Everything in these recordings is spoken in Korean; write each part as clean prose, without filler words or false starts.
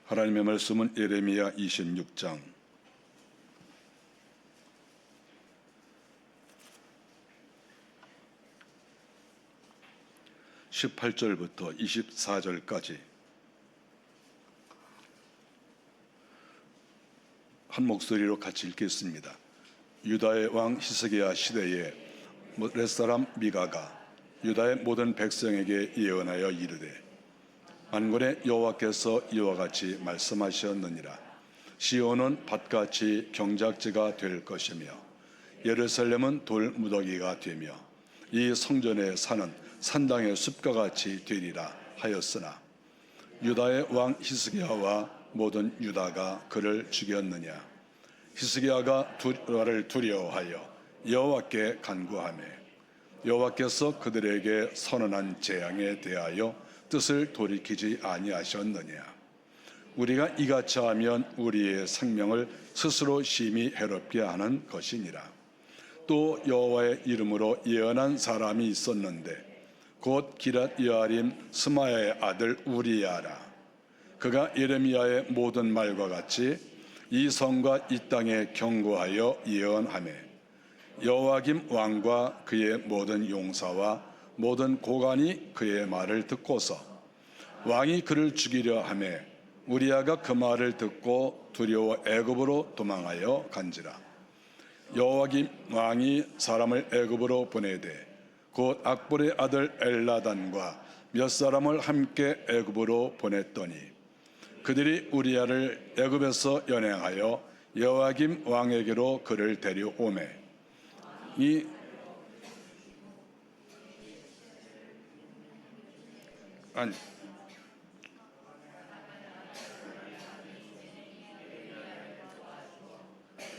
하나님의 말씀은 예레미야 26장 18절부터 24절까지 한 목소리로 같이 읽겠습니다. 유다의 왕 히스기야 시대에 렛사람 미가가 유다의 모든 백성에게 예언하여 이르되, 만군의 여호와께서 이와 같이 말씀하셨느니라. 시온은 밭같이 경작지가 될 것이며 예루살렘은 돌무더기가 되며 이 성전의 산은 산당의 숲과 같이 되리라 하였으나 유다의 왕 히스기야와 모든 유다가 그를 죽였느냐. 히스기야가 나를 두려워하여 여호와께 간구하며 여호와께서 그들에게 선언한 재앙에 대하여 뜻을 돌이키지 아니하셨느냐. 우리가 이같이 하면 우리의 생명을 스스로 심히 해롭게 하는 것이니라. 또 여호와의 이름으로 예언한 사람이 있었는데 곧 기랏 여아림 스마야의 아들 우리야라. 그가 예레미야의 모든 말과 같이 이 성과 이 땅에 경고하여 예언하며 여호와김 왕과 그의 모든 용사와 모든 고관이 그의 말을 듣고서 왕이 그를 죽이려 하며 우리야가 그 말을 듣고 두려워 애굽으로 도망하여 간지라. 여호와김 왕이 사람을 애굽으로 보내되 곧 악볼의 아들 엘나단과 몇 사람을 함께 애굽으로 보냈더니 그들이 우리야를 애굽에서 연행하여 여호와김 왕에게로 그를 데려오매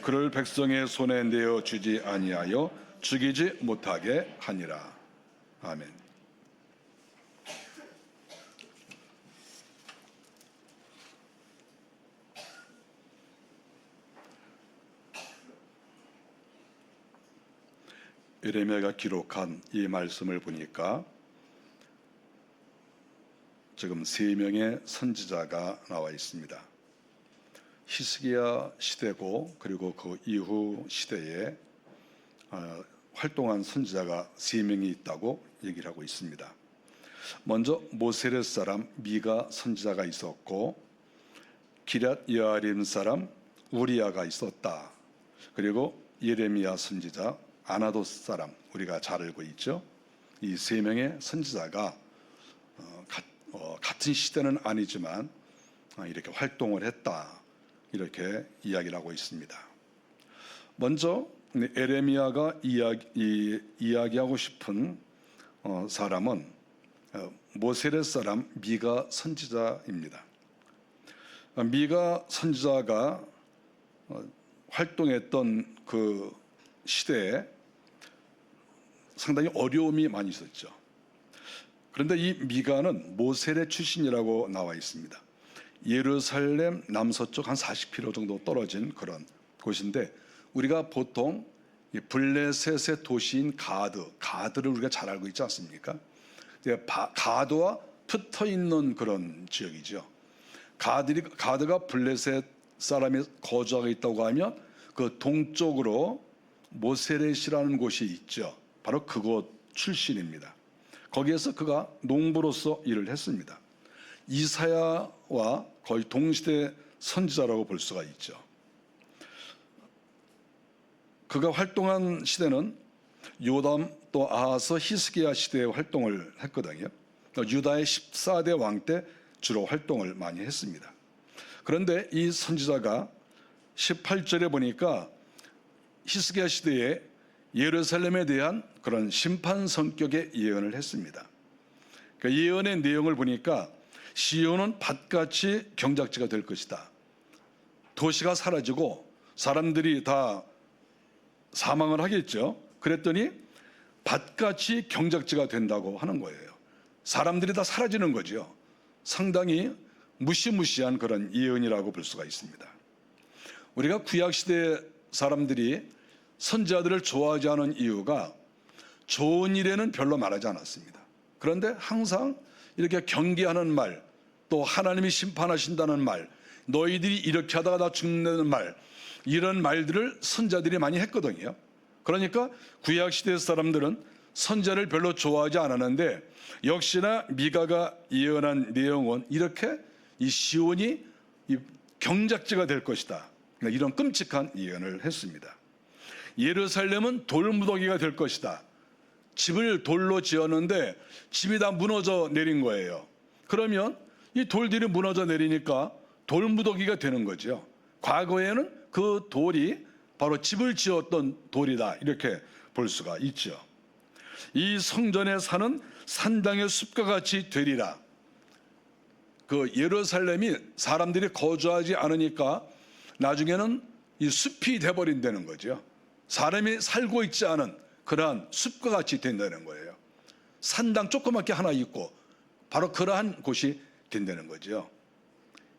그를 백성의 손에 내어 주지 아니하여 죽이지 못하게 하니라. 아멘. 예레미야가 기록한 이 말씀을 보니까 지금 3명의 선지자가 나와 있습니다. 히스기야 시대고 그리고 그 이후 시대에 활동한 선지자가 3명이 있다고 얘기를 하고 있습니다. 먼저 모세렛 사람 미가 선지자가 있었고 기랏 여아림 사람 우리야가 있었다. 그리고 예레미야 선지자 아나돗 사람, 우리가 잘 알고 있죠. 이 3명의 선지자가 같은 시대는 아니지만 이렇게 활동을 했다, 이렇게 이야기를 하고 있습니다. 먼저 예레미야가 이야기하고 싶은 사람은 모세렛 사람 미가 선지자입니다. 미가 선지자가 활동했던 그 시대에 상당히 어려움이 많이 있었죠. 그런데 이 미가는 모세렛 출신이라고 나와 있습니다. 예루살렘 남서쪽 한 40km 정도 떨어진 그런 곳인데, 우리가 보통 블레셋의 도시인 가드를 우리가 잘 알고 있지 않습니까? 가드와 붙어 있는 그런 지역이죠. 가드가 블레셋 사람이 거주하고 있다고 하면 그 동쪽으로 모세렛이라는 곳이 있죠. 바로 그곳 출신입니다. 거기에서 그가 농부로서 일을 했습니다. 이사야와 거의 동시대 선지자라고 볼 수가 있죠. 그가 활동한 시대는 요담 또 아하스 히스기야 시대에 활동을 했거든요. 유다의 14대 왕 때 주로 활동을 많이 했습니다. 그런데 이 선지자가 18절에 보니까 히스기야 시대에 예루살렘에 대한 그런 심판 성격의 예언을 했습니다. 그 예언의 내용을 보니까 시온은 밭같이 경작지가 될 것이다. 도시가 사라지고 사람들이 다 사망을 하겠죠. 그랬더니 밭같이 경작지가 된다고 하는 거예요. 사람들이 다 사라지는 거죠. 상당히 무시무시한 그런 예언이라고 볼 수가 있습니다. 우리가 구약시대 사람들이 선지자들을 좋아하지 않은 이유가 좋은 일에는 별로 말하지 않았습니다. 그런데 항상 이렇게 경계하는 말, 또 하나님이 심판하신다는 말, 너희들이 이렇게 하다가 다 죽는다는 말, 이런 말들을 선자들이 많이 했거든요. 그러니까 구약시대 사람들은 선자를 별로 좋아하지 않았는데 역시나 미가가 예언한 내용은 이렇게 이 시온이 이 경작지가 될 것이다, 이런 끔찍한 예언을 했습니다. 예루살렘은 돌무더기가 될 것이다. 집을 돌로 지었는데 집이 다 무너져 내린 거예요. 그러면 이 돌들이 무너져 내리니까 돌무더기가 되는 거죠. 과거에는 그 돌이 바로 집을 지었던 돌이다, 이렇게 볼 수가 있죠. 이 성전의 산은 산당의 숲과 같이 되리라. 그 예루살렘이 사람들이 거주하지 않으니까 나중에는 이 숲이 돼버린다는 거죠. 사람이 살고 있지 않은 그러한 숲과 같이 된다는 거예요. 산당 조그맣게 하나 있고 바로 그러한 곳이 된다는 거죠.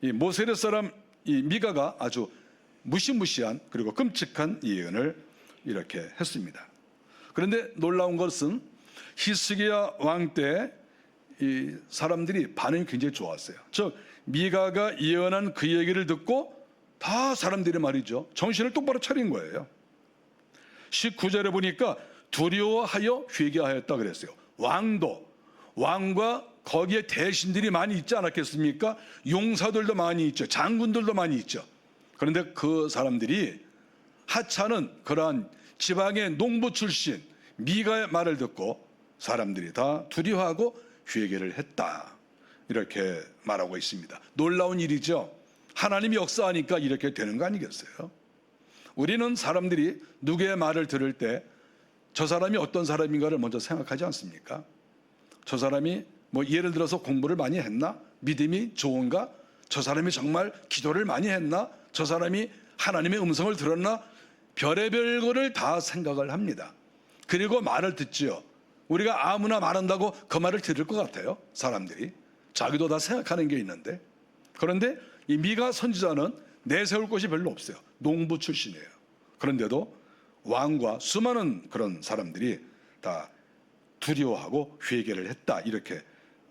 이 모세렛 사람 이 미가가 아주 무시무시한 그리고 끔찍한 예언을 이렇게 했습니다. 그런데 놀라운 것은 히스기야 왕 때 이 사람들이 반응이 굉장히 좋았어요. 즉 미가가 예언한 그 얘기를 듣고 다 사람들이 말이죠, 정신을 똑바로 차린 거예요. 19절에 보니까 두려워하여 회개하였다 그랬어요. 왕과 거기에 대신들이 많이 있지 않았겠습니까? 용사들도 많이 있죠. 장군들도 많이 있죠. 그런데 그 사람들이 하찮은 그러한 지방의 농부 출신 미가의 말을 듣고 사람들이 다 두려워하고 회개를 했다, 이렇게 말하고 있습니다. 놀라운 일이죠. 하나님이 역사하니까 이렇게 되는 거 아니겠어요? 우리는 사람들이 누구의 말을 들을 때 저 사람이 어떤 사람인가를 먼저 생각하지 않습니까? 저 사람이 뭐 예를 들어서 공부를 많이 했나? 믿음이 좋은가? 저 사람이 정말 기도를 많이 했나? 저 사람이 하나님의 음성을 들었나? 별의별 거를 다 생각을 합니다. 그리고 말을 듣지요. 우리가 아무나 말한다고 그 말을 들을 것 같아요, 사람들이. 자기도 다 생각하는 게 있는데. 그런데 이 미가 선지자는 내세울 곳이 별로 없어요. 농부 출신이에요. 그런데도 왕과 수많은 그런 사람들이 다 두려워하고 회개를 했다, 이렇게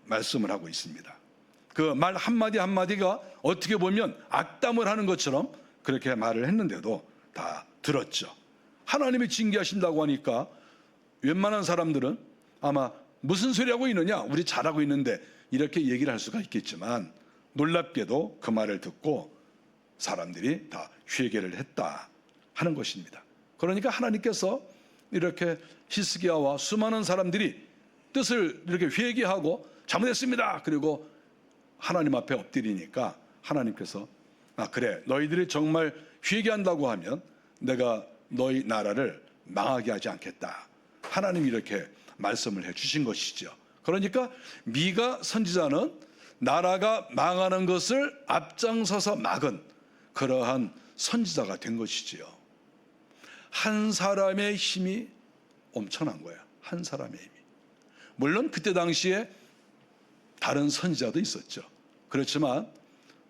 말씀을 하고 있습니다. 그 말 한마디 한마디가 어떻게 보면 악담을 하는 것처럼 그렇게 말을 했는데도 다 들었죠. 하나님이 징계하신다고 하니까 웬만한 사람들은 아마 무슨 소리 하고 있느냐, 우리 잘하고 있는데, 이렇게 얘기를 할 수가 있겠지만 놀랍게도 그 말을 듣고 사람들이 다 회개를 했다 하는 것입니다. 그러니까 하나님께서 이렇게 히스기야와 수많은 사람들이 뜻을 이렇게 회개하고 잘못했습니다, 그리고 하나님 앞에 엎드리니까 하나님께서 그래, 너희들이 정말 회개한다고 하면 내가 너희 나라를 망하게 하지 않겠다, 하나님이 이렇게 말씀을 해 주신 것이죠. 그러니까 미가 선지자는 나라가 망하는 것을 앞장서서 막은 그러한 선지자가 된 것이지요. 한 사람의 힘이 엄청난 거야. 한 사람의 힘이. 물론 그때 당시에 다른 선지자도 있었죠. 그렇지만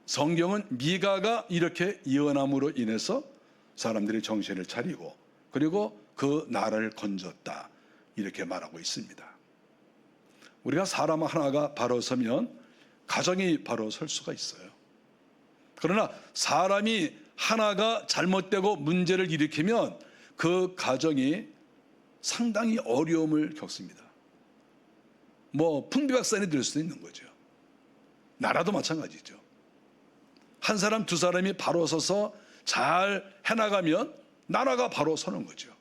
성경은 미가가 이렇게 예언함으로 인해서 사람들이 정신을 차리고 그리고 그 나라를 건졌다, 이렇게 말하고 있습니다. 우리가 사람 하나가 바로 서면 가정이 바로 설 수가 있어요. 그러나 사람이 하나가 잘못되고 문제를 일으키면 그 가정이 상당히 어려움을 겪습니다. 뭐 풍비박산이 될 수도 있는 거죠. 나라도 마찬가지죠. 한 사람 두 사람이 바로 서서 잘 해나가면 나라가 바로 서는 거죠.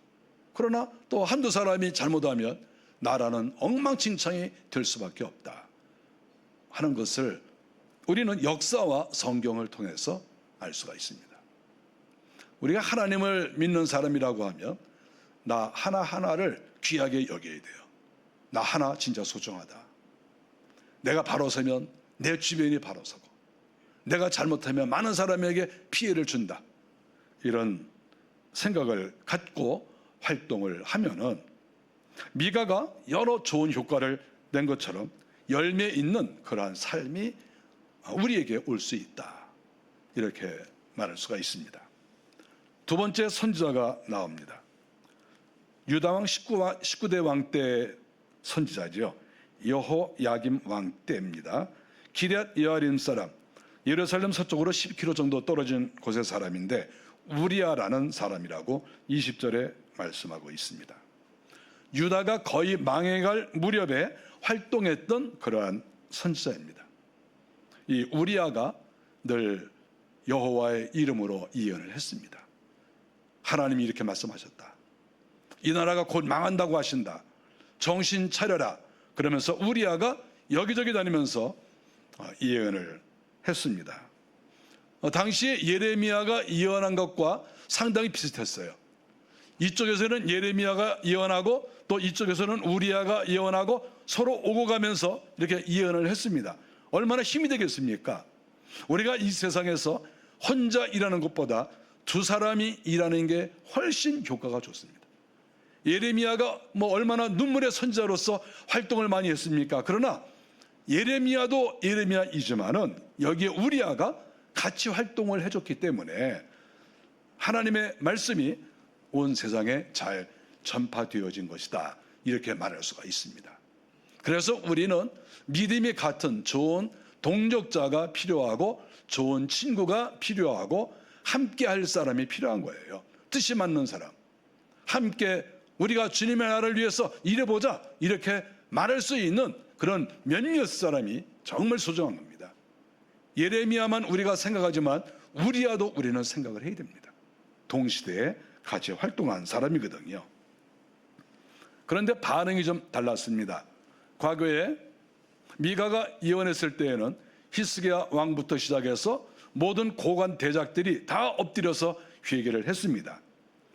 그러나 또 한두 사람이 잘못하면 나라는 엉망진창이 될 수밖에 없다 하는 것을 우리는 역사와 성경을 통해서 알 수가 있습니다. 우리가 하나님을 믿는 사람이라고 하면 나 하나하나를 귀하게 여겨야 돼요. 나 하나 진짜 소중하다. 내가 바로 서면 내 주변이 바로 서고, 내가 잘못하면 많은 사람에게 피해를 준다, 이런 생각을 갖고 활동을 하면은 미가가 여러 좋은 효과를 낸 것처럼 열매 있는 그러한 삶이 우리에게 올 수 있다, 이렇게 말할 수가 있습니다. 두 번째 선지자가 나옵니다. 유다왕 19대 왕 때 선지자죠. 여호야김 왕 때입니다. 기럇 여아림 사람, 예루살렘 서쪽으로 10km 정도 떨어진 곳의 사람인데 우리아라는 사람이라고 20절에 말씀하고 있습니다. 유다가 거의 망해갈 무렵에 활동했던 그러한 선지자입니다. 이 우리아가 늘 여호와의 이름으로 예언을 했습니다. 하나님이 이렇게 말씀하셨다. 이 나라가 곧 망한다고 하신다. 정신 차려라. 그러면서 우리아가 여기저기 다니면서 예언을 했습니다. 당시에 예레미야가 예언한 것과 상당히 비슷했어요. 이쪽에서는 예레미야가 예언하고 또 이쪽에서는 우리아가 예언하고 서로 오고 가면서 이렇게 예언을 했습니다. 얼마나 힘이 되겠습니까? 우리가 이 세상에서 혼자 일하는 것보다 두 사람이 일하는 게 훨씬 효과가 좋습니다. 예레미야가 얼마나 눈물의 선지자로서 활동을 많이 했습니까? 그러나 예레미야도 예레미야이지만은 여기에 우리아가 같이 활동을 해줬기 때문에 하나님의 말씀이 온 세상에 잘 전파되어진 것이다, 이렇게 말할 수가 있습니다. 그래서 우리는 믿음이 같은 좋은 동력자가 필요하고 좋은 친구가 필요하고 함께 할 사람이 필요한 거예요. 뜻이 맞는 사람, 함께 우리가 주님의 나라를 위해서 일해보자, 이렇게 말할 수 있는 그런 몇몇 사람이 정말 소중한 겁니다. 예레미야만 우리가 생각하지만 우리야도 우리는 생각을 해야 됩니다. 동시대에 같이 활동한 사람이거든요. 그런데 반응이 좀 달랐습니다. 과거에 미가가 예언했을 때에는 히스기야 왕부터 시작해서 모든 고관 대작들이 다 엎드려서 회개를 했습니다.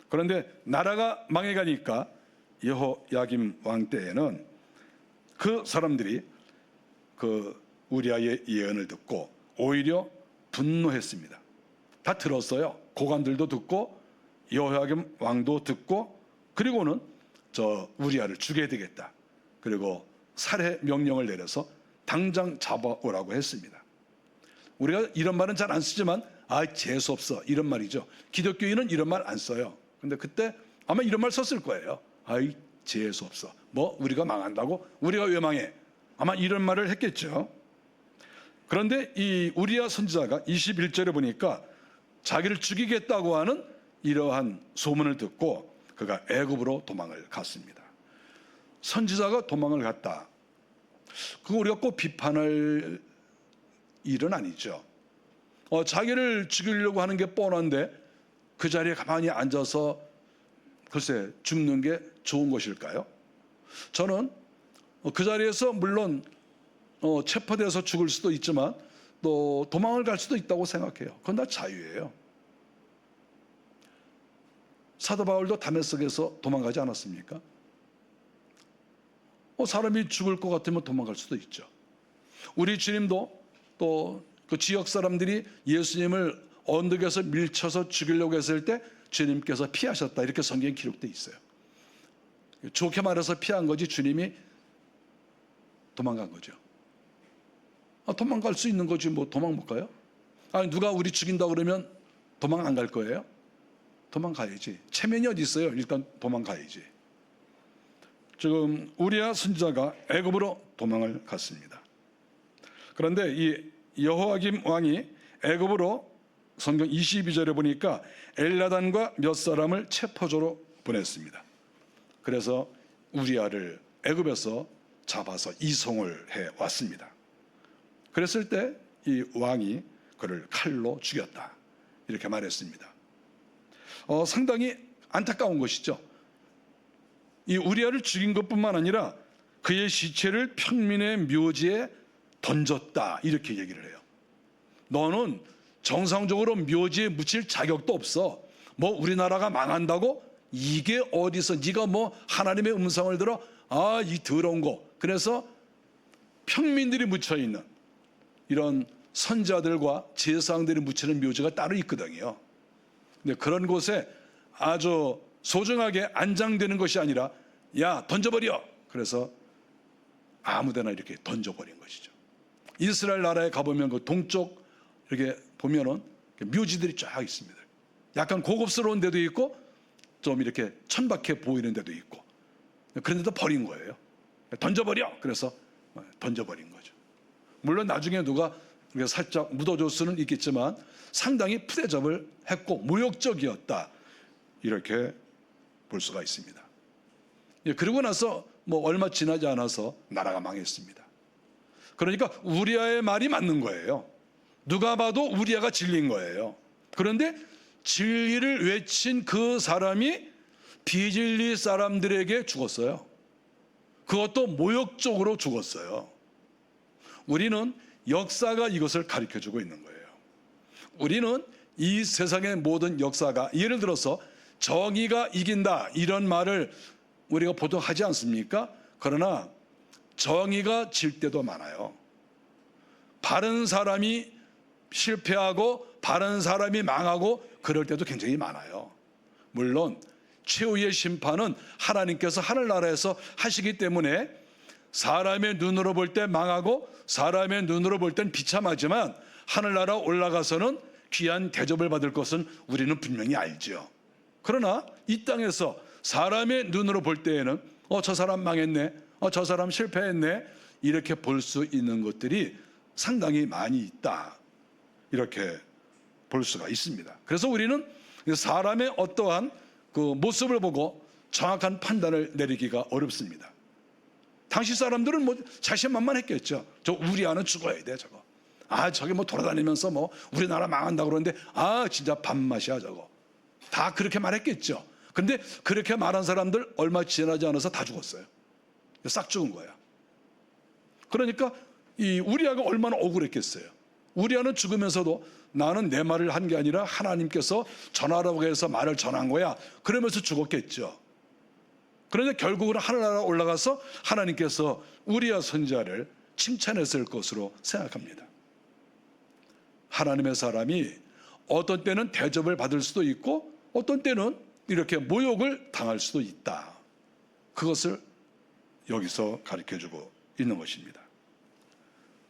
그런데 나라가 망해가니까 여호야김 왕 때에는 그 사람들이 그 우리아의 예언을 듣고 오히려 분노했습니다. 다 들었어요. 고관들도 듣고 여호야김 왕도 듣고, 그리고는 저 우리아를 죽여야 되겠다. 그리고 살해 명령을 내려서 당장 잡아오라고 했습니다. 우리가 이런 말은 잘 안 쓰지만 재수 없어, 이런 말이죠. 기독교인은 이런 말 안 써요. 근데 그때 아마 이런 말 썼을 거예요. 재수 없어. 우리가 망한다고? 우리가 왜 망해? 아마 이런 말을 했겠죠. 그런데 이 우리아 선지자가 21절에 보니까 자기를 죽이겠다고 하는 이러한 소문을 듣고 그가 애굽으로 도망을 갔습니다. 선지자가 도망을 갔다, 그거 우리가 꼭 비판할 일은 아니죠. 자기를 죽이려고 하는 게 뻔한데 그 자리에 가만히 앉아서 글쎄 죽는 게 좋은 것일까요? 저는 그 자리에서 물론 체포돼서 죽을 수도 있지만 또 도망을 갈 수도 있다고 생각해요. 그건 다 자유예요. 사도 바울도 다메섹에서 도망가지 않았습니까? 사람이 죽을 것 같으면 도망갈 수도 있죠. 우리 주님도 또 그 지역 사람들이 예수님을 언덕에서 밀쳐서 죽이려고 했을 때 주님께서 피하셨다, 이렇게 성경에 기록되어 있어요. 좋게 말해서 피한 거지 주님이 도망간 거죠. 도망갈 수 있는 거지 도망 못 가요? 누가 우리 죽인다 그러면 도망 안 갈 거예요? 도망가야지. 체면이 어디 있어요? 일단 도망가야지. 지금 우리아 선지자가 애굽으로 도망을 갔습니다. 그런데 이 여호야김 왕이 애굽으로 성경 22절에 보니까 엘라단과 몇 사람을 체포조로 보냈습니다. 그래서 우리아를 애굽에서 잡아서 이송을 해 왔습니다. 그랬을 때 이 왕이 그를 칼로 죽였다, 이렇게 말했습니다. 상당히 안타까운 것이죠. 이 우리아를 죽인 것뿐만 아니라 그의 시체를 평민의 묘지에 던졌다, 이렇게 얘기를 해요. 너는 정상적으로 묘지에 묻힐 자격도 없어. 우리나라가 망한다고? 이게 어디서 네가 하나님의 음성을 들어? 이 더러운 거. 그래서 평민들이 묻혀있는 이런 선자들과 제사장들이 묻히는 묘지가 따로 있거든요. 근데 그런 곳에 아주 소중하게 안장되는 것이 아니라 던져버려. 그래서 아무데나 이렇게 던져버린 것이죠. 이스라엘 나라에 가보면 그 동쪽 이렇게 보면은 묘지들이 쫙 있습니다. 약간 고급스러운 데도 있고 좀 이렇게 천박해 보이는 데도 있고, 그런데도 버린 거예요. 던져버려. 그래서 던져버린 거죠. 물론 나중에 누가 살짝 묻어줄 수는 있겠지만 상당히 푸대접을 했고 모욕적이었다, 이렇게 볼 수가 있습니다. 그러고 나서 뭐 얼마 지나지 않아서 나라가 망했습니다. 그러니까 우리아의 말이 맞는 거예요. 누가 봐도 우리아가 진리인 거예요. 그런데 진리를 외친 그 사람이 비진리 사람들에게 죽었어요. 그것도 모욕적으로 죽었어요. 우리는 역사가 이것을 가르쳐주고 있는 거예요. 우리는 이 세상의 모든 역사가, 예를 들어서 정의가 이긴다 이런 말을 우리가 보통 하지 않습니까? 그러나 정의가 질 때도 많아요. 바른 사람이 실패하고 바른 사람이 망하고 그럴 때도 굉장히 많아요. 물론 최후의 심판은 하나님께서 하늘나라에서 하시기 때문에 사람의 눈으로 볼 때 망하고 사람의 눈으로 볼 땐 비참하지만 하늘나라 올라가서는 귀한 대접을 받을 것은 우리는 분명히 알죠. 그러나 이 땅에서 사람의 눈으로 볼 때에는 저 사람 망했네, 저 사람 실패했네, 이렇게 볼 수 있는 것들이 상당히 많이 있다, 이렇게 볼 수가 있습니다. 그래서 우리는 사람의 어떠한 그 모습을 보고 정확한 판단을 내리기가 어렵습니다. 당시 사람들은 뭐 자신만만했겠죠. 저 우리아는 죽어야 돼, 저거. 저기 뭐 돌아다니면서 뭐 우리나라 망한다 그러는데 진짜 밥맛이야 저거. 다 그렇게 말했겠죠. 근데 그렇게 말한 사람들 얼마 지나지 않아서 다 죽었어요. 싹 죽은 거야. 그러니까 이 우리아가 얼마나 억울했겠어요. 우리아는 죽으면서도 나는 내 말을 한 게 아니라 하나님께서 전하라고 해서 말을 전한 거야, 그러면서 죽었겠죠. 그런데 결국은 하늘나라 올라가서 하나님께서 우리아 선지자를 칭찬했을 것으로 생각합니다. 하나님의 사람이 어떤 때는 대접을 받을 수도 있고 어떤 때는 이렇게 모욕을 당할 수도 있다, 그것을 여기서 가르쳐주고 있는 것입니다.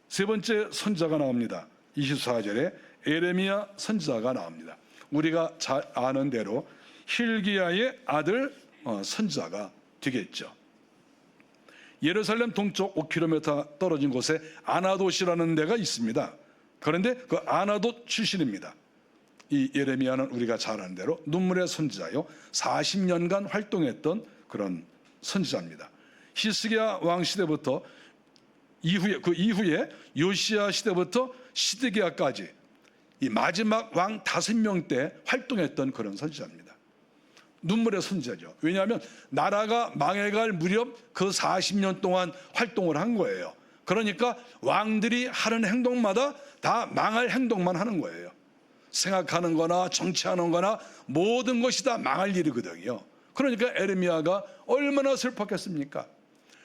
세 번째 선지자가 나옵니다. 24절에 에레미야 선지자가 나옵니다. 우리가 잘 아는 대로 힐기야의 아들 선지자가 되겠죠. 예루살렘 동쪽 5km 떨어진 곳에 아나돗이라는 데가 있습니다. 그런데 그 아나돗 출신입니다. 이 예레미야는 우리가 잘 아는 대로 눈물의 선지자요, 40년간 활동했던 그런 선지자입니다. 히스기야 왕 시대부터 그 이후에 요시야 시대부터 시드기야까지 이 마지막 왕 5명 때 활동했던 그런 선지자입니다. 눈물의 선지자죠. 왜냐하면 나라가 망해갈 무렵 그 40년 동안 활동을 한 거예요. 그러니까 왕들이 하는 행동마다 다 망할 행동만 하는 거예요. 생각하는 거나 정치하는 거나 모든 것이 다 망할 일이거든요. 그러니까 에레미야가 얼마나 슬펐겠습니까?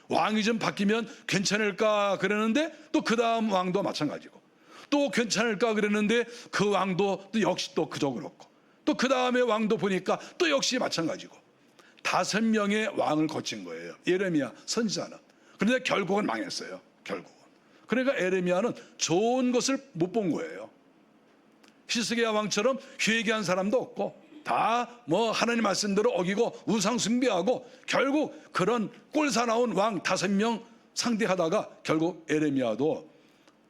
왕이 좀 바뀌면 괜찮을까 그러는데 또 그 다음 왕도 마찬가지고, 또 괜찮을까 그랬는데 그 왕도 또 역시 또 그저 그렇고, 또 그 다음에 왕도 보니까 또 역시 마찬가지고, 5명의 왕을 거친 거예요, 예레미야 선지자는. 그런데 결국은 망했어요. 결국은. 그러니까 에레미야는 좋은 것을 못 본 거예요. 히스기야 왕처럼 회개한 사람도 없고 다 뭐 하나님 말씀대로 어기고 우상 숭배하고 결국 그런 꼴사나운 왕 5명 상대하다가 결국 에레미야도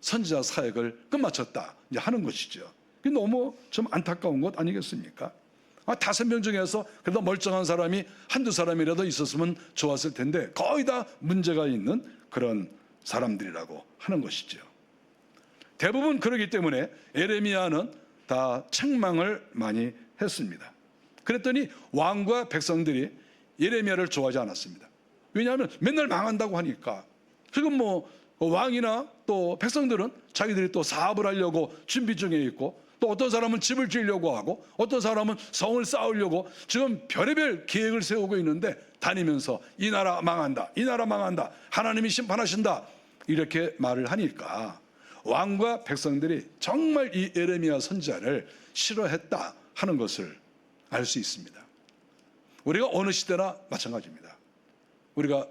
선지자 사역을 끝마쳤다 이제 하는 것이죠. 너무 좀 안타까운 것 아니겠습니까? 5명 중에서 그래도 멀쩡한 사람이 한두 사람이라도 있었으면 좋았을 텐데 거의 다 문제가 있는 그런 사람들이라고 하는 것이죠. 대부분 그러기 때문에 에레미야는 다 책망을 많이 했습니다. 그랬더니 왕과 백성들이 예레미야를 좋아하지 않았습니다. 왜냐하면 맨날 망한다고 하니까. 지금 뭐 왕이나 또 백성들은 자기들이 또 사업을 하려고 준비 중에 있고, 또 어떤 사람은 집을 지으려고 하고, 어떤 사람은 성을 쌓으려고 지금 별의별 계획을 세우고 있는데 다니면서 이 나라 망한다, 이 나라 망한다, 하나님이 심판하신다 이렇게 말을 하니까 왕과 백성들이 정말 이 예레미야 선지자를 싫어했다 하는 것을 알 수 있습니다. 우리가 어느 시대나 마찬가지입니다. 우리가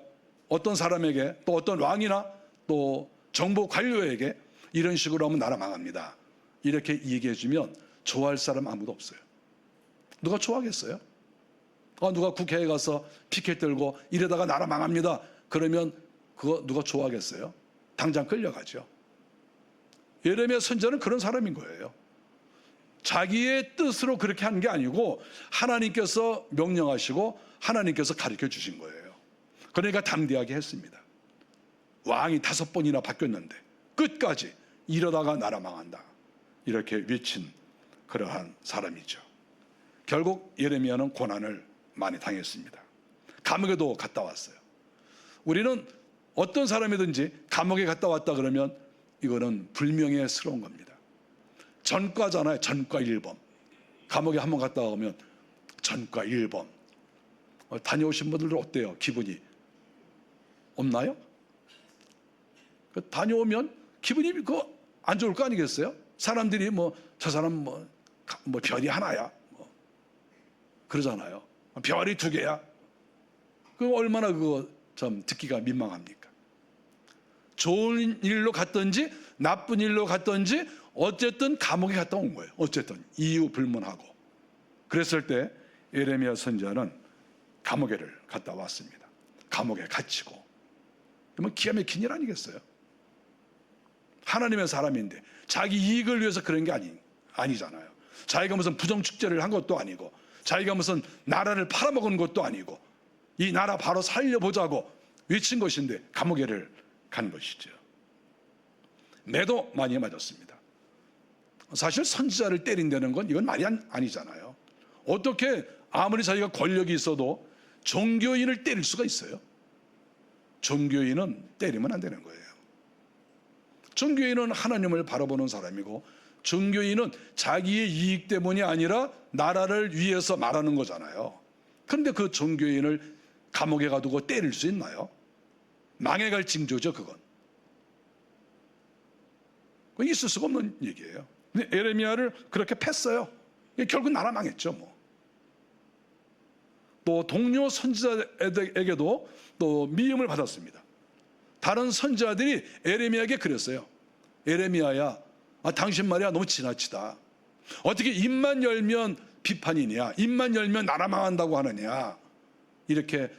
어떤 사람에게, 또 어떤 왕이나 또 정보 관료에게 이런 식으로 하면 나라 망합니다 이렇게 얘기해 주면 좋아할 사람 아무도 없어요. 누가 좋아하겠어요? 누가 국회에 가서 피켓 들고 이러다가 나라 망합니다 그러면 그거 누가 좋아하겠어요? 당장 끌려가죠. 예레미야 선지자는 그런 사람인 거예요. 자기의 뜻으로 그렇게 한 게 아니고 하나님께서 명령하시고 하나님께서 가르쳐 주신 거예요. 그러니까 담대하게 했습니다. 왕이 5번이나 바뀌었는데 끝까지 이러다가 나라 망한다, 이렇게 외친 그러한 사람이죠. 결국 예레미야는 고난을 많이 당했습니다. 감옥에도 갔다 왔어요. 우리는 어떤 사람이든지 감옥에 갔다 왔다 그러면 이거는 불명예스러운 겁니다. 전과잖아요. 전과 1범. 감옥에 한번 갔다 오면 전과 1범. 다녀오신 분들은 어때요? 기분이 없나요? 다녀오면 기분이 안 좋을 거 아니겠어요? 사람들이 저 사람 별이 하나야, 그러잖아요. 별이 2개야. 그 얼마나 그거 참 듣기가 민망합니까? 좋은 일로 갔든지 나쁜 일로 갔든지 어쨌든 감옥에 갔다 온 거예요. 어쨌든 이유 불문하고. 그랬을 때 예레미야 선지자는 감옥에를 갔다 왔습니다. 감옥에 갇히고. 그러면 기가 막힌 일 아니겠어요? 하나님의 사람인데 자기 이익을 위해서 그런 게 아니잖아요. 자기가 무슨 부정축제를 한 것도 아니고 자기가 무슨 나라를 팔아먹은 것도 아니고 이 나라 바로 살려보자고 외친 것인데 감옥에를 간 것이죠. 매도 많이 맞았습니다. 사실 선지자를 때린다는 건 이건 말이 아니잖아요. 어떻게 아무리 자기가 권력이 있어도 종교인을 때릴 수가 있어요? 종교인은 때리면 안 되는 거예요. 종교인은 하나님을 바라보는 사람이고 종교인은 자기의 이익 때문이 아니라 나라를 위해서 말하는 거잖아요. 그런데 그 종교인을 감옥에 가두고 때릴 수 있나요? 망해갈 징조죠, 그건. 그건 있을 수가 없는 얘기예요. 근데 예레미야를 그렇게 팼어요. 결국 나라 망했죠, 또 동료 선지자에게도 또 미움을 받았습니다. 다른 선지자들이 예레미야에게 그랬어요. 예레미야야, 당신 말이야 너무 지나치다. 어떻게 입만 열면 비판이냐, 입만 열면 나라 망한다고 하느냐, 이렇게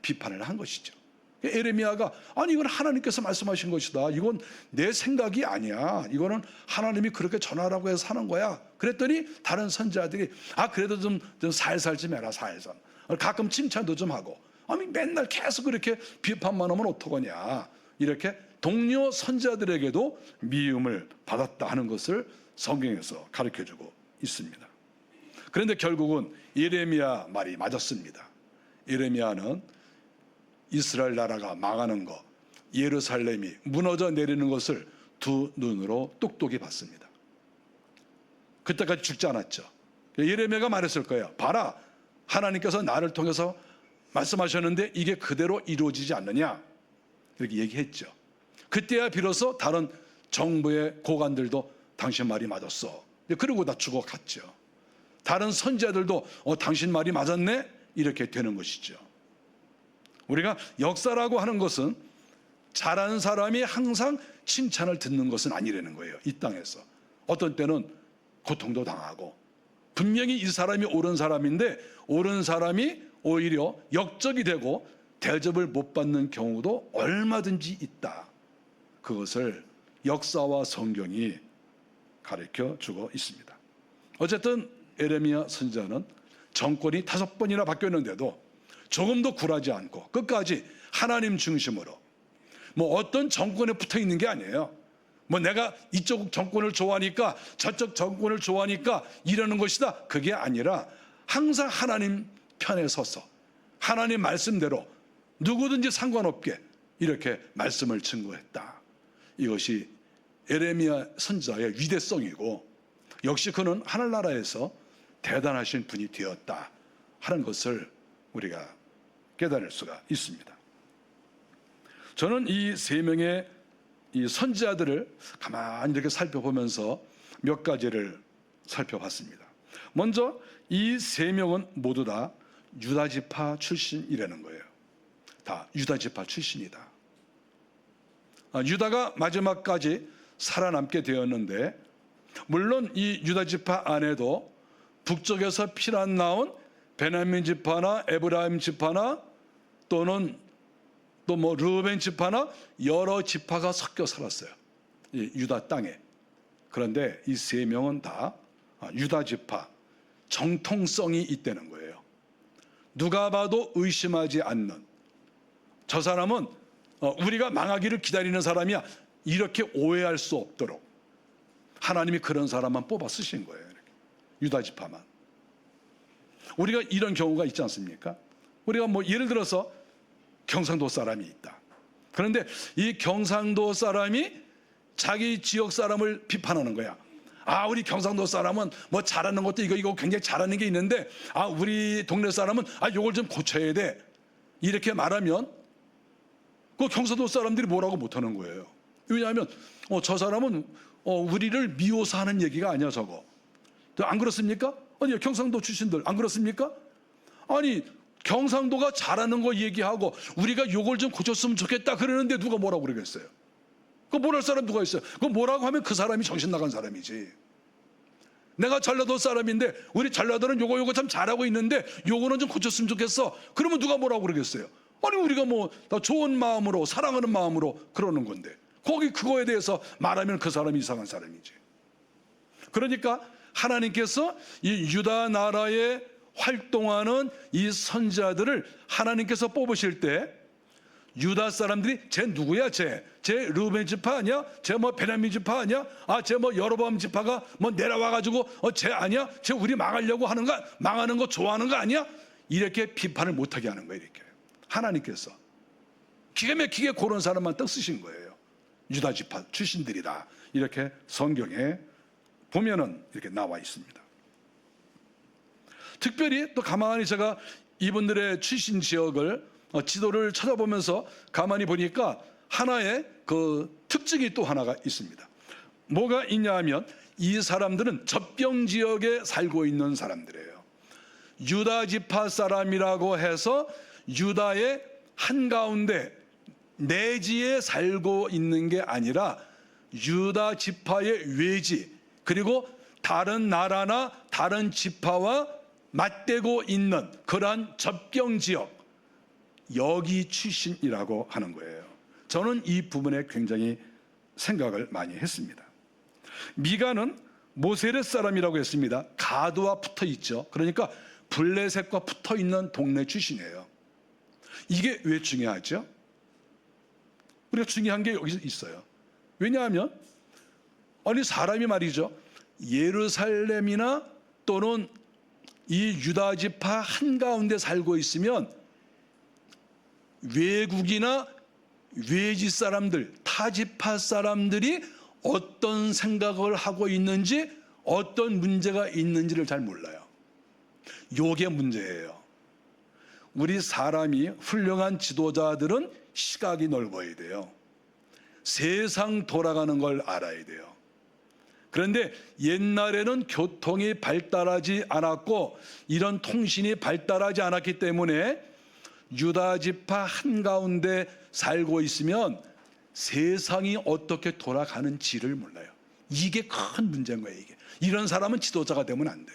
비판을 한 것이죠. 예레미야가 아니 이건 하나님께서 말씀하신 것이다, 이건 내 생각이 아니야, 이거는 하나님이 그렇게 전하라고 해서 하는 거야. 그랬더니 다른 선지자들이 그래도 좀 살살 좀 해라, 살살. 가끔 칭찬도 좀 하고. 아니 맨날 계속 그렇게 비판만 하면 어떡하냐, 이렇게 동료 선지자들에게도 미움을 받았다 하는 것을 성경에서 가르쳐주고 있습니다. 그런데 결국은 예레미야 말이 맞았습니다. 예레미야는 이스라엘 나라가 망하는 것, 예루살렘이 무너져 내리는 것을 두 눈으로 똑똑히 봤습니다. 그때까지 죽지 않았죠. 예레미야가 말했을 거예요. 봐라, 하나님께서 나를 통해서 말씀하셨는데 이게 그대로 이루어지지 않느냐, 이렇게 얘기했죠. 그때야 비로소 다른 정부의 고관들도 당신 말이 맞았어, 그러고 다 죽어갔죠. 다른 선지자들도 당신 말이 맞았네, 이렇게 되는 것이죠. 우리가 역사라고 하는 것은 잘하는 사람이 항상 칭찬을 듣는 것은 아니라는 거예요. 이 땅에서 어떤 때는 고통도 당하고, 분명히 이 사람이 옳은 사람인데 옳은 사람이 오히려 역적이 되고 대접을 못 받는 경우도 얼마든지 있다. 그것을 역사와 성경이 가르쳐 주고 있습니다. 어쨌든 예레미야 선지자는 정권이 5번이나 바뀌었는데도 조금도 굴하지 않고 끝까지 하나님 중심으로, 어떤 정권에 붙어 있는 게 아니에요. 내가 이쪽 정권을 좋아하니까 저쪽 정권을 좋아하니까 이러는 것이다, 그게 아니라 항상 하나님 편에 서서 하나님 말씀대로 누구든지 상관없게 이렇게 말씀을 증거했다. 이것이 예레미야 선지자의 위대성이고, 역시 그는 하늘나라에서 대단하신 분이 되었다 하는 것을 우리가 깨달을 수가 있습니다. 저는 이 3명의 이 선지자들을 가만히 이렇게 살펴보면서 몇 가지를 살펴봤습니다. 먼저 이 3명은 모두 다 유다지파 출신이라는 거예요. 다 유다지파 출신이다. 유다가 마지막까지 살아남게 되었는데, 물론 이 유다지파 안에도 북쪽에서 피난 나온 베냐민 지파나 에브라임 지파나 또는 르벤 지파나 여러 지파가 섞여 살았어요. 이 유다 땅에. 그런데 이 세 명은 다 유다 지파 정통성이 있다는 거예요. 누가 봐도 의심하지 않는, 저 사람은 우리가 망하기를 기다리는 사람이야, 이렇게 오해할 수 없도록 하나님이 그런 사람만 뽑아 쓰신 거예요. 이렇게. 유다 지파만. 우리가 이런 경우가 있지 않습니까? 우리가 뭐 예를 들어서 경상도 사람이 있다. 그런데 이 경상도 사람이 자기 지역 사람을 비판하는 거야. 우리 경상도 사람은 뭐 잘하는 것도 이거 굉장히 잘하는 게 있는데, 우리 동네 사람은 요걸 좀 고쳐야 돼, 이렇게 말하면 그 경상도 사람들이 뭐라고 못하는 거예요. 왜냐하면 저 사람은 우리를 미워서 하는 얘기가 아니야, 저거. 안 그렇습니까? 아니, 경상도 출신들 안 그렇습니까? 아니, 경상도가 잘하는 거 얘기하고 우리가 요걸 좀 고쳤으면 좋겠다 그러는데 누가 뭐라고 그러겠어요? 그거 뭐랄 사람 누가 있어요? 그거 뭐라고 하면 그 사람이 정신 나간 사람이지. 내가 전라도 사람인데 우리 전라도는 요거 참 잘하고 있는데 요거는 좀 고쳤으면 좋겠어, 그러면 누가 뭐라고 그러겠어요? 아니, 우리가 뭐 다 좋은 마음으로 사랑하는 마음으로 그러는 건데 거기 그거에 대해서 말하면 그 사람이 이상한 사람이지. 그러니까 하나님께서 이 유다 나라에 활동하는 이 선지자들을 하나님께서 뽑으실 때 유다 사람들이 쟤 누구야, 쟤 르우벤 지파 아니야? 쟤 뭐 베냐민 지파 아니야? 쟤 뭐 여로보암 지파가 뭐 내려와가지고 쟤 아니야? 쟤 우리 망하려고 하는 거, 망하는 거 좋아하는 거 아니야? 이렇게 비판을 못하게 하는 거예요. 이렇게 하나님께서 기가 막히게 그런 사람만 딱 쓰신 거예요. 유다 지파 출신들이다, 이렇게 성경에 보면은 이렇게 나와 있습니다. 특별히 또 가만히 제가 이분들의 출신 지역을 지도를 찾아보면서 가만히 보니까 하나의 그 특징이 또 하나가 있습니다. 뭐가 있냐 하면 이 사람들은 젖병 지역에 살고 있는 사람들이에요. 유다 지파 사람이라고 해서 유다의 한가운데 내지에 살고 있는 게 아니라 유다 지파의 외지, 그리고 다른 나라나 다른 지파와 맞대고 있는 그러한 젖병 지역, 여기 출신이라고 하는 거예요. 저는 이 부분에 굉장히 생각을 많이 했습니다. 미가는 모세렛 사람이라고 했습니다. 가드와 붙어 있죠. 그러니까 블레셋과 붙어 있는 동네 출신이에요. 이게 왜 중요하죠? 우리가 중요한 게 여기 있어요. 왜냐하면 사람이 말이죠, 예루살렘이나 또는 이 유다 지파 한가운데 살고 있으면 외국이나 외지 사람들, 타 지파 사람들이 어떤 생각을 하고 있는지, 어떤 문제가 있는지를 잘 몰라요. 요게 문제예요. 우리 사람이 훌륭한 지도자들은 시각이 넓어야 돼요. 세상 돌아가는 걸 알아야 돼요. 그런데 옛날에는 교통이 발달하지 않았고 이런 통신이 발달하지 않았기 때문에 유다 지파 한가운데 살고 있으면 세상이 어떻게 돌아가는지를 몰라요. 이게 큰 문제인 거예요. 이런 사람은 지도자가 되면 안 돼.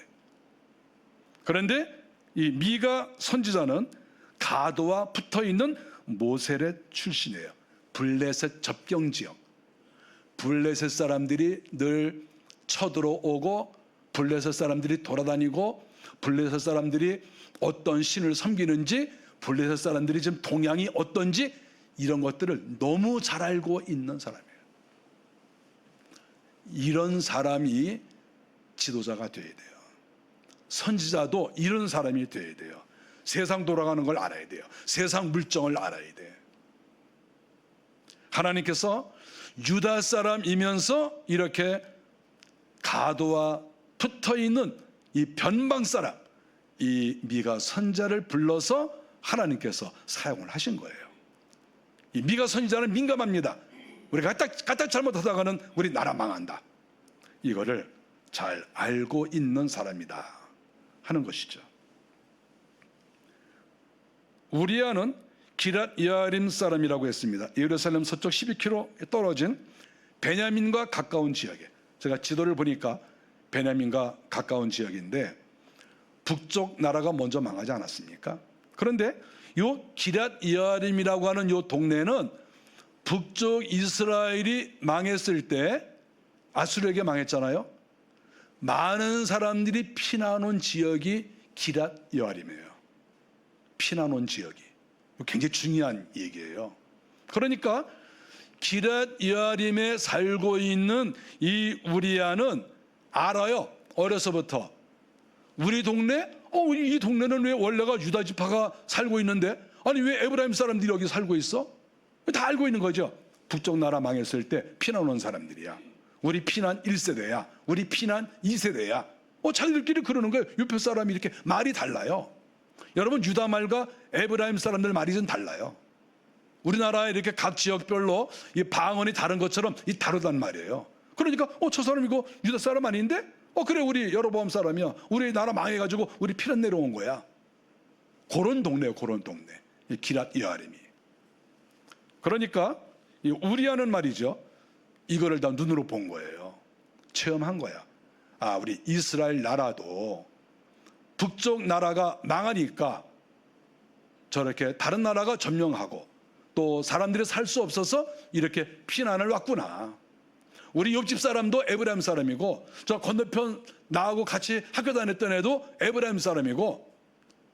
그런데 이 미가 선지자는 가드와 붙어있는 모세렛 출신이에요. 블레셋 접경 지역. 블레셋 사람들이 늘 쳐들어오고 블레셋 사람들이 돌아다니고 블레셋 사람들이 어떤 신을 섬기는지, 블레셋 사람들이 지금 동향이 어떤지, 이런 것들을 너무 잘 알고 있는 사람이에요. 이런 사람이 지도자가 돼야 돼요. 선지자도 이런 사람이 돼야 돼요. 세상 돌아가는 걸 알아야 돼요. 세상 물정을 알아야 돼. 하나님께서 유다 사람이면서 이렇게 가드와 붙어있는 이 변방 사람, 이 미가 선지자를 불러서 하나님께서 사용을 하신 거예요. 이 미가 선지자는 민감합니다. 우리가 까딱 잘못하다가는 우리 나라 망한다, 이거를 잘 알고 있는 사람이다 하는 것이죠. 우리아는 기랏 여아림 사람이라고 했습니다. 예루살렘 서쪽 12km 떨어진 베냐민과 가까운 지역에, 제가 지도를 보니까 베냐민과 가까운 지역인데 북쪽 나라가 먼저 망하지 않았습니까? 그런데 요 기랏 여아림이라고 하는 요 동네는 북쪽 이스라엘이 망했을 때 아수르에게 망했잖아요. 많은 사람들이 피난 온 지역이 기랏 여아림이에요. 피난 온 지역이 굉장히 중요한 얘기예요. 그러니까 기랏 여아림에 살고 있는 이 우리아는 알아요. 어려서부터 우리 동네, 이 동네는 왜 원래가 유다 지파가 살고 있는데, 아니 왜 에브라임 사람들이 여기 살고 있어? 다 알고 있는 거죠. 북쪽 나라 망했을 때 피난 온 사람들이야. 우리 피난 1세대야. 우리 피난 2세대야. 자기들끼리 그러는 거예요. 유표 사람이 이렇게 말이 달라요. 여러분, 유다 말과 에브라임 사람들 말이 좀 달라요. 우리나라에 이렇게 각 지역별로 이 방언이 다른 것처럼 이 다르단 말이에요. 그러니까 저 사람 이거 유다 사람 아닌데? 그래, 우리 여로보암 사람이야. 우리 나라 망해가지고 우리 피난 내려온 거야. 그런 동네예요. 그런 동네. 이 기랏 여아림이. 그러니까 이 우리아는 말이죠, 이거를 다 눈으로 본 거예요. 체험한 거야. 우리 이스라엘 나라도 북쪽 나라가 망하니까 저렇게 다른 나라가 점령하고 또 사람들이 살 수 없어서 이렇게 피난을 왔구나. 우리 옆집 사람도 에브라임 사람이고, 저 건너편 나하고 같이 학교 다녔던 애도 에브라임 사람이고,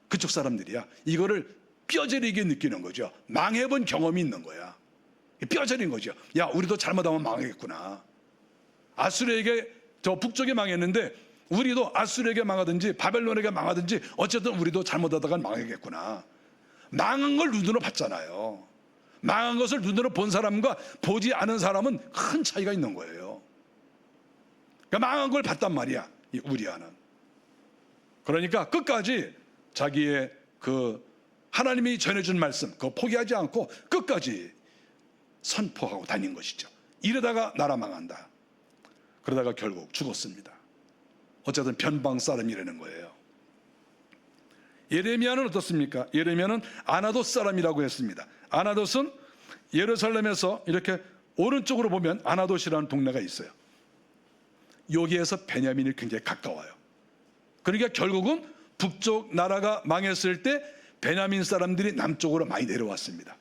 그쪽 사람들이야. 이거를 뼈저리게 느끼는 거죠. 망해본 경험이 있는 거야. 뼈저린 거죠. 야, 우리도 잘못하면 망하겠구나. 아수르에게 저 북쪽에 망했는데 우리도 아수르에게 망하든지 바벨론에게 망하든지 어쨌든 우리도 잘못하다가 망하겠구나. 망한 걸 눈으로 봤잖아요. 망한 것을 눈으로 본 사람과 보지 않은 사람은 큰 차이가 있는 거예요. 그러니까 망한 걸 봤단 말이야, 이 우리아는. 그러니까 끝까지 자기의 그 하나님이 전해준 말씀 그거 포기하지 않고 끝까지 선포하고 다닌 것이죠. 이러다가 나라 망한다. 그러다가 결국 죽었습니다. 어쨌든 변방 사람이라는 거예요. 예레미야는 어떻습니까? 예레미야는 아나돗 사람이라고 했습니다. 아나돗은 예루살렘에서 이렇게 오른쪽으로 보면 아나돗이라는 동네가 있어요. 여기에서 베냐민이 굉장히 가까워요. 그러니까 결국은 북쪽 나라가 망했을 때 베냐민 사람들이 남쪽으로 많이 내려왔습니다.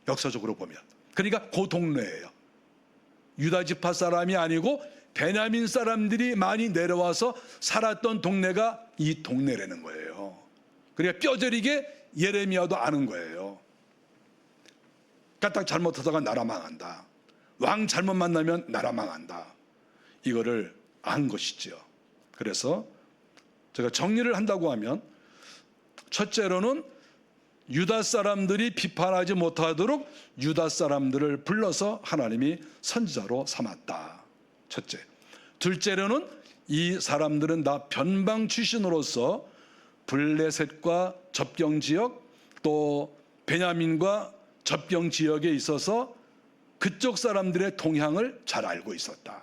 역사적으로 보면. 그러니까 그 동네예요. 유다 지파 사람이 아니고 베냐민 사람들이 많이 내려와서 살았던 동네가 이 동네라는 거예요. 그러니까 뼈저리게 예레미야도 아는 거예요. 까딱 잘못하다가 나라 망한다. 왕 잘못 만나면 나라 망한다. 이거를 안 것이죠. 그래서 제가 정리를 한다고 하면, 첫째로는 유다 사람들이 비판하지 못하도록 유다 사람들을 불러서 하나님이 선지자로 삼았다. 첫째. 둘째로는 이 사람들은 다 변방 출신으로서 블레셋과 접경 지역 또 베냐민과 접경 지역에 있어서 그쪽 사람들의 동향을 잘 알고 있었다.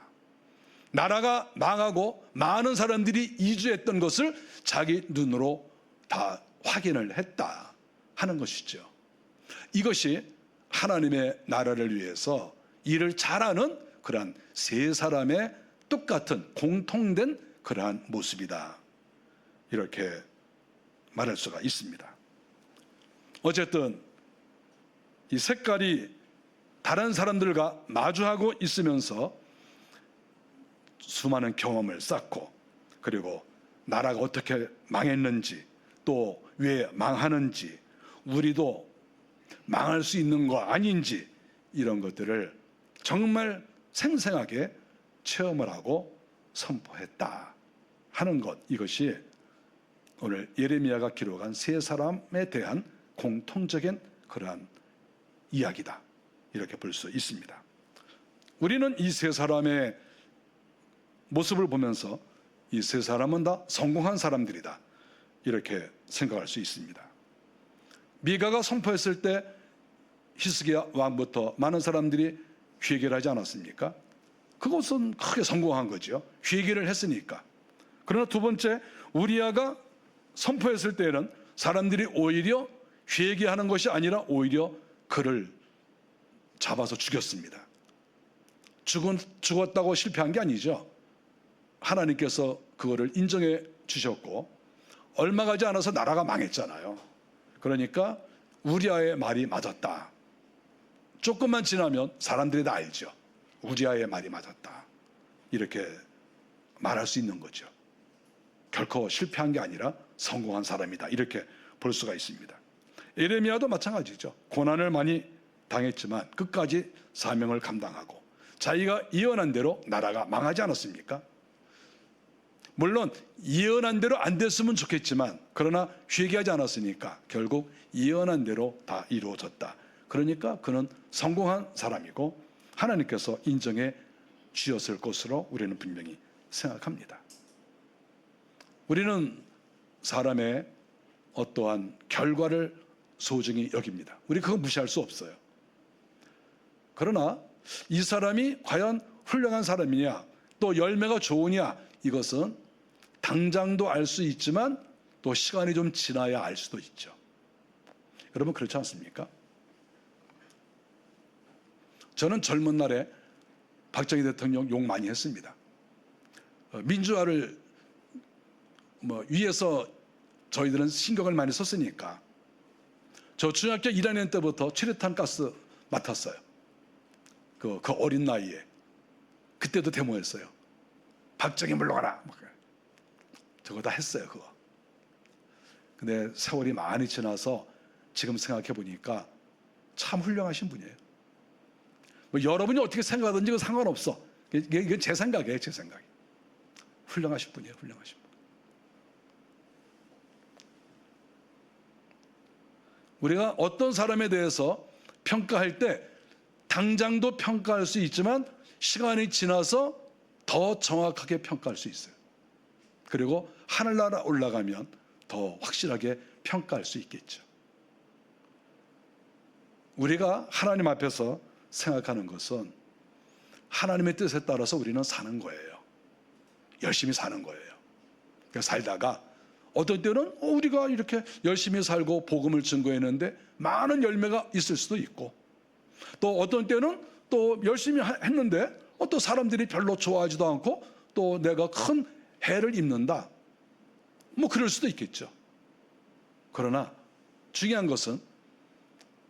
나라가 망하고 많은 사람들이 이주했던 것을 자기 눈으로 다 확인을 했다 하는 것이죠. 이것이 하나님의 나라를 위해서 일을 잘하는 그러한 세 사람의 똑같은 공통된 그러한 모습이다, 이렇게 말할 수가 있습니다. 어쨌든 이 색깔이 다른 사람들과 마주하고 있으면서 수많은 경험을 쌓고, 그리고 나라가 어떻게 망했는지 또 왜 망하는지, 우리도 망할 수 있는 거 아닌지, 이런 것들을 정말 생생하게 체험을 하고 선포했다 하는 것, 이것이 오늘 예레미야가 기록한 세 사람에 대한 공통적인 그러한 이야기다, 이렇게 볼 수 있습니다. 우리는 이 세 사람의 모습을 보면서 이 세 사람은 다 성공한 사람들이다, 이렇게 생각할 수 있습니다. 미가가 선포했을 때 히스기야 왕부터 많은 사람들이 회개를 하지 않았습니까? 그것은 크게 성공한 거죠. 회개를 했으니까. 그러나 두 번째, 우리아가 선포했을 때는 사람들이 오히려 회개하는 것이 아니라 오히려 그를 잡아서 죽였습니다. 죽었다고 실패한 게 아니죠. 하나님께서 그거를 인정해 주셨고, 얼마 가지 않아서 나라가 망했잖아요. 그러니까 우리아의 말이 맞았다. 조금만 지나면 사람들이 다 알죠. 우리아의 말이 맞았다. 이렇게 말할 수 있는 거죠. 결코 실패한 게 아니라 성공한 사람이다, 이렇게 볼 수가 있습니다. 예레미야도 마찬가지죠. 고난을 많이 당했지만 끝까지 사명을 감당하고 자기가 예언한 대로 나라가 망하지 않았습니까? 물론 예언한 대로 안 됐으면 좋겠지만 그러나 회개하지 않았으니까 결국 예언한 대로 다 이루어졌다. 그러니까 그는 성공한 사람이고 하나님께서 인정해 주셨을 것으로 우리는 분명히 생각합니다. 우리는 사람의 어떠한 결과를 소중히 여깁니다. 우리 그거 무시할 수 없어요. 그러나 이 사람이 과연 훌륭한 사람이냐, 또 열매가 좋으냐, 이것은 당장도 알 수 있지만 또 시간이 좀 지나야 알 수도 있죠. 여러분 그렇지 않습니까? 저는 젊은 날에 박정희 대통령 욕 많이 했습니다. 민주화를 위해서 저희들은 신경을 많이 썼으니까. 저 중학교 1학년 때부터 최루탄 가스 맡았어요. 그 어린 나이에. 그때도 데모했어요. 박정희 물러가라. 저거 다 했어요, 그거. 근데 세월이 많이 지나서 지금 생각해 보니까 참 훌륭하신 분이에요. 여러분이 어떻게 생각하든지 그건 상관없어. 이게 제 생각이에요, 제 생각이. 훌륭하신 분이에요, 훌륭하신 분. 우리가 어떤 사람에 대해서 평가할 때 당장도 평가할 수 있지만 시간이 지나서 더 정확하게 평가할 수 있어요. 그리고 하늘나라 올라가면 더 확실하게 평가할 수 있겠죠. 우리가 하나님 앞에서 생각하는 것은 하나님의 뜻에 따라서 우리는 사는 거예요. 열심히 사는 거예요. 살다가 어떤 때는 우리가 이렇게 열심히 살고 복음을 증거했는데 많은 열매가 있을 수도 있고, 또 어떤 때는 또 열심히 했는데 또 사람들이 별로 좋아하지도 않고 또 내가 큰 해를 입는다, 그럴 수도 있겠죠. 그러나 중요한 것은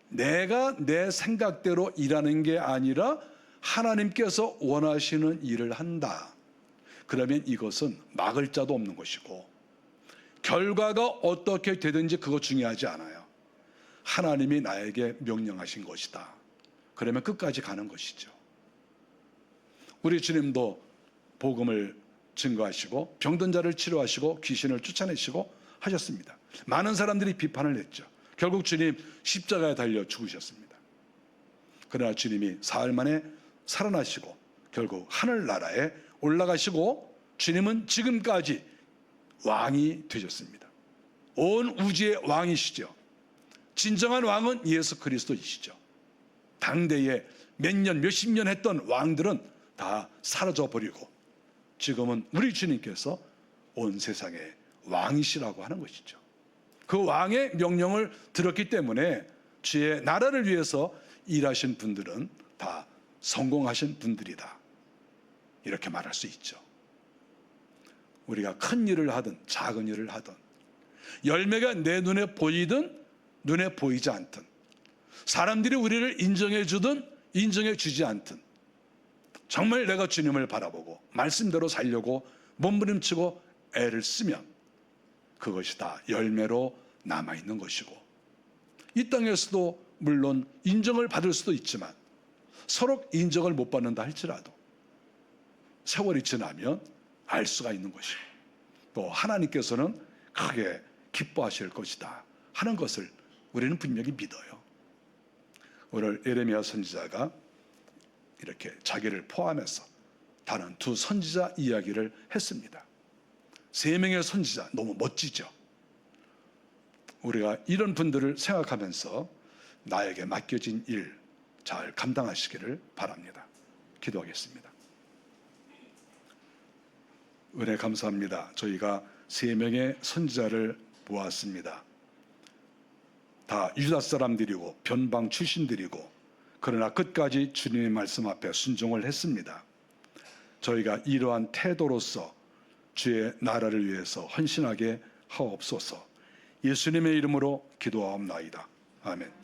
내가 내 생각대로 일하는 게 아니라 하나님께서 원하시는 일을 한다. 그러면 이것은 막을 자도 없는 것이고 결과가 어떻게 되든지 그거 중요하지 않아요. 하나님이 나에게 명령하신 것이다. 그러면 끝까지 가는 것이죠. 우리 주님도 복음을 증거하시고 병든 자를 치료하시고 귀신을 쫓아내시고 하셨습니다. 많은 사람들이 비판을 했죠. 결국 주님 십자가에 달려 죽으셨습니다. 그러나 주님이 사흘 만에 살아나시고 결국 하늘나라에 올라가시고 주님은 지금까지 왕이 되셨습니다. 온 우주의 왕이시죠. 진정한 왕은 예수 그리스도이시죠. 당대에 몇 년, 몇십 년 했던 왕들은 다 사라져버리고 지금은 우리 주님께서 온 세상의 왕이시라고 하는 것이죠. 그 왕의 명령을 들었기 때문에 주의 나라를 위해서 일하신 분들은 다 성공하신 분들이다, 이렇게 말할 수 있죠. 우리가 큰 일을 하든 작은 일을 하든 열매가 내 눈에 보이든 눈에 보이지 않든 사람들이 우리를 인정해 주든 인정해 주지 않든 정말 내가 주님을 바라보고 말씀대로 살려고 몸부림치고 애를 쓰면 그것이 다 열매로 남아있는 것이고, 이 땅에서도 물론 인정을 받을 수도 있지만 서로 인정을 못 받는다 할지라도 세월이 지나면 알 수가 있는 것이고 또 하나님께서는 크게 기뻐하실 것이다 하는 것을 우리는 분명히 믿어요. 오늘 예레미야 선지자가 이렇게 자기를 포함해서 다른 두 선지자 이야기를 했습니다. 3명의 선지자, 너무 멋지죠. 우리가 이런 분들을 생각하면서 나에게 맡겨진 일 잘 감당하시기를 바랍니다. 기도하겠습니다. 은혜 감사합니다. 저희가 3명의 선지자를 보았습니다. 다 유다 사람들이고 변방 출신들이고 그러나 끝까지 주님의 말씀 앞에 순종을 했습니다. 저희가 이러한 태도로서 주의 나라를 위해서 헌신하게 하옵소서. 예수님의 이름으로 기도하옵나이다. 아멘.